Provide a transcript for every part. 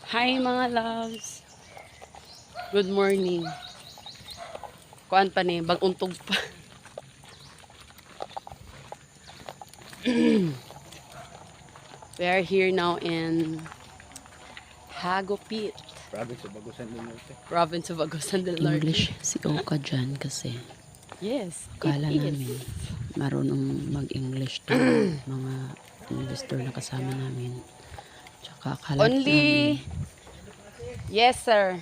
Hi mga loves. Good morning. Kuan pa ni, bag-untog pa. We are here now in Jagupit, Province of Agusan del Norte. province of Agusan del Norte. English si Oka dyan kasi Yes, akala it namin is. marunong mag-English to mga investor na kasama namin. Tsaka akala Only, namin yes sir,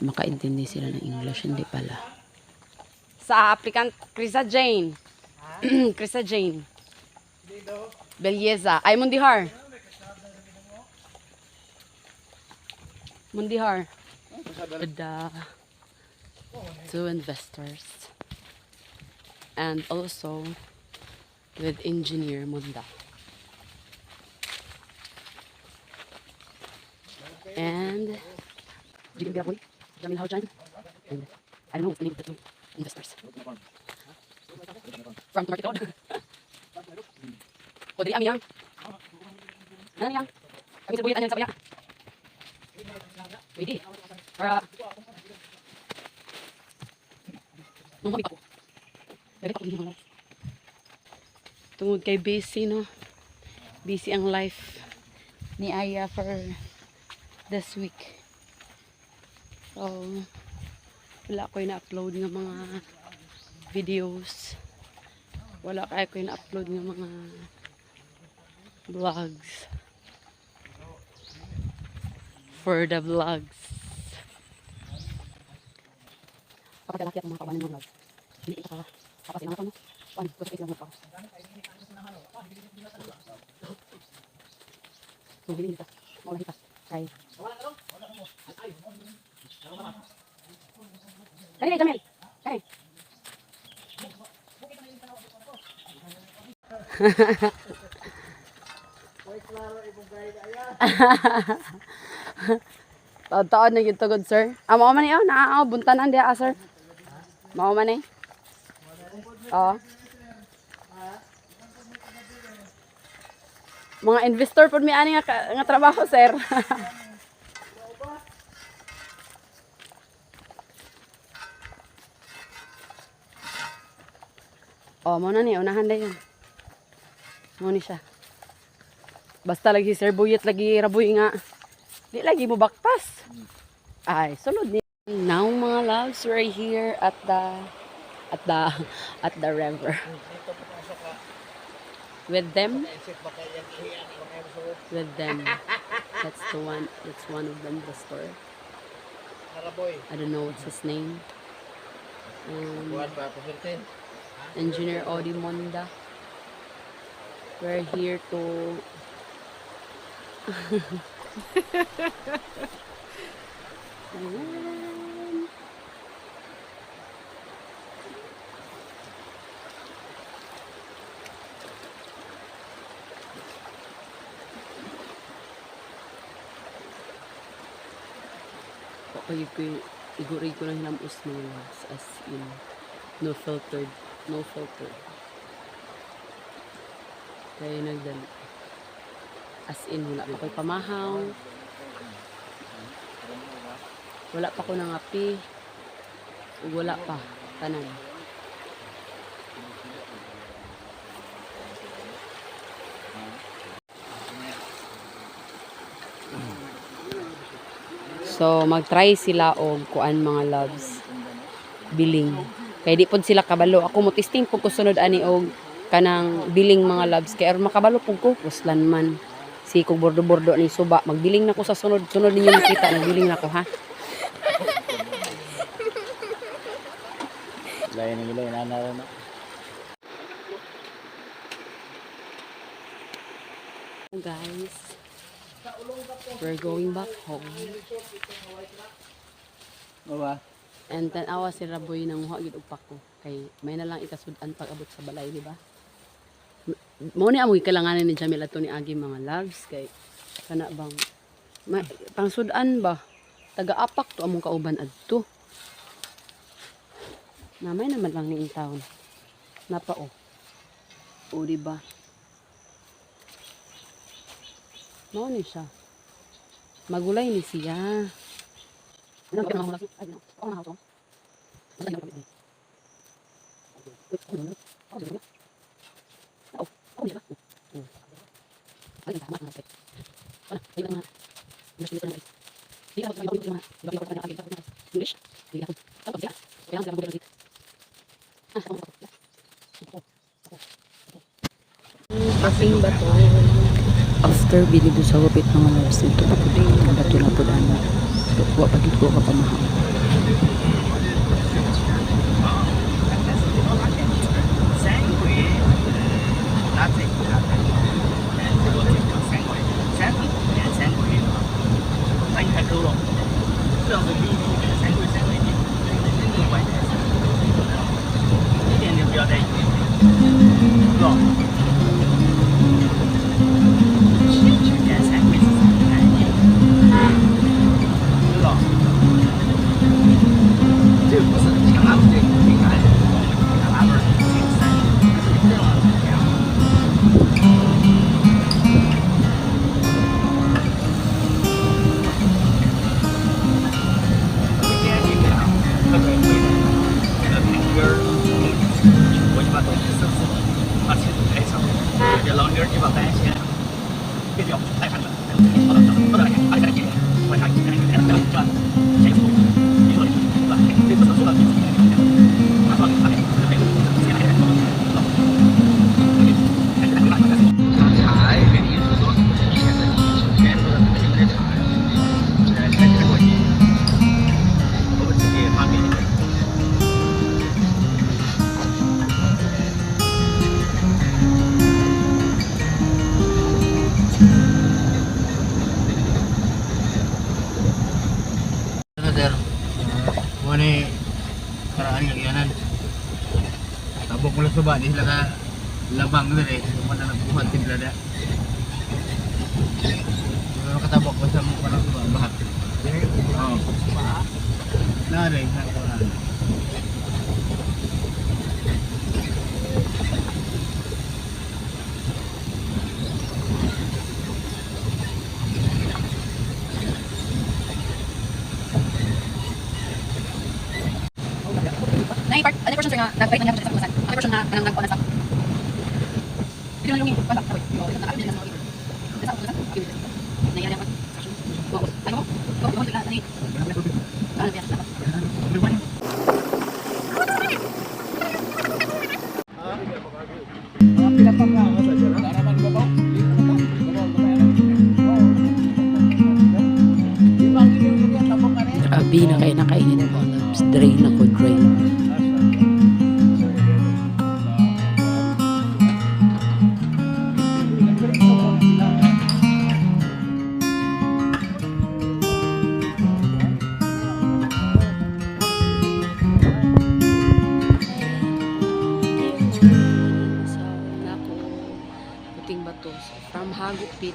makaintindi sila ng English, hindi pala. sa applicant Krisa Jane. Krisa Jane. Belyeza. Ay, Mundihar. Mundihar. With the two investors. And also with engineer Munda. And Jigil Biraboy, Jamil Haujan, and I don't know what's the name of the two investors. From Norte Road. O, dali amiyang. Ano niyang? Kami sa buyat anyang sabaya. Pwede. Para... Nung mabit ako. Pwede ako hindi. Tungod kay busy, no? Busy ang life ni Aya for this week. So, wala ko na-upload ng mga videos. Wala ko na-upload ng mga vlogs. For the vlogs. Kapag lalaki at mga kawanan ng vlogs. Hindi ito ka. Kapag sinangat ko, no? Paano? Gusto ko ito lang vlogs. So, bilhin kita. Maulang kita. Kay... Dali, Jamil. Kay. Taon na yung tugod, sir. Mao man niyo, buntanan diya, sir. Mao man ni. Oo. Mga investor pud mi ani nga trabaho, sir. Oh, mo na ni, unahan na yun. Mo ni siya. Basta lagi sir buyet lagi raboy nga. Di lagi mo baktas. Ay, sulod ni. Now mga loves, we're here at the river. With them. With them. That's one of them, the store. I don't know what's his name. Engineer Odi Monda. We're here to Ayan. Iguri ko lang hinamos mga loves, as in no filtered. Kaya nagdali. As in, wala pa ko'y pamahaw. Wala pa ko nangapi. Wala pa. Tanan. So, mag-try sila og kuan mga loves. Biling. Kaya di pod sila kabalo. Ako mo testing po ko sunod ani og kanang biling mga loves. Kaya makabalo po ko. Kuslan man. Si kong bordo-bordo ni suba. Magbiling na ko sa sunod. Sunod ninyo makita. Nagbiling na ko, ha? Layan ng ilaw, inanaw na. Guys, we're going back home. Baba. And then awa si Raboy nang huwag yun upak ko. Kay may na lang ikasudan pag abot sa balay, di ba? Mo ni amoy kailanganin ni Jamil ato ni Agi mga loves kay kana bang pangsudan ba? Taga-apak to among kauban adto. Namay naman lang ni intawon. Napa o. O di ba? Mao ni siya. Magulay ni siya. Kasing bato. After bilido sa gupit mga loves, ito na po din. Kabato na po dano. Wa pagit ko kapamahal. Muna karaan ng iyanan. Tabok mo lang suba, di sila ka labang doon eh. Suman na nagbuhat din sila da. Pero katabok ko sa mukha ng suba, bahat. Oo. Naray, nakaraan. Ano person nga nag-bite na niya sa kumasan? Ano person na nang nag-on sa? Hindi na yung pala. Oh, ito na ako din na mo. Sa kumasan? Nangyari ako. Ano? Ko bigla ani. Ano biya? Grabe na kayo nakainin mga loves. Drain ako, drain. Puting bato. So, from Jagupit.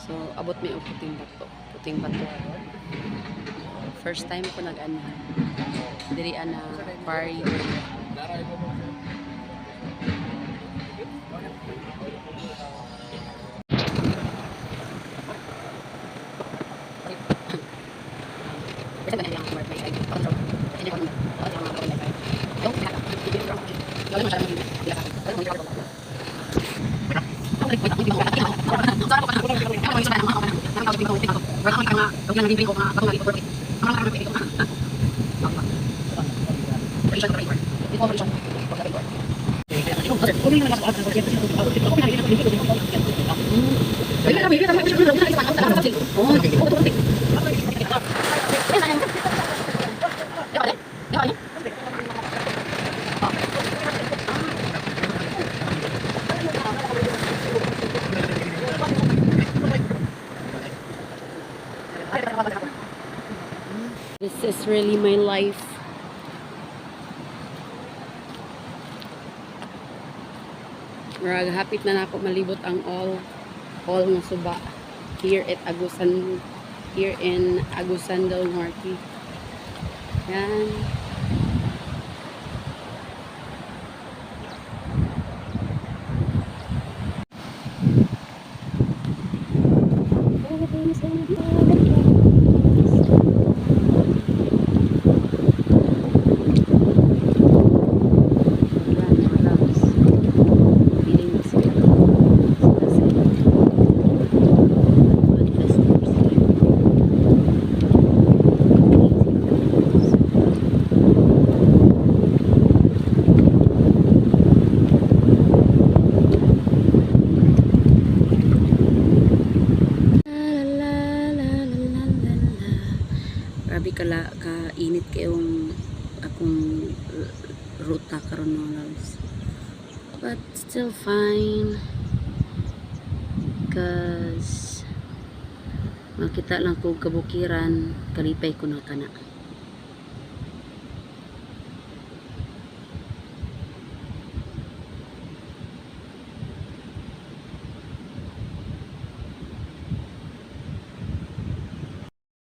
So, abot may og puting bato. Puting bato. First time ko nag-ano. Diri ana party. This is really my life. Murag hapit na nako malibot ang all nga suba here at Agusan, here in Agusan del Norte. Yan. Grabe ka-init kayong akong ruta karon mga loves. But still fine. Cause makita lang ko kabukiran, kalipay ko na kana.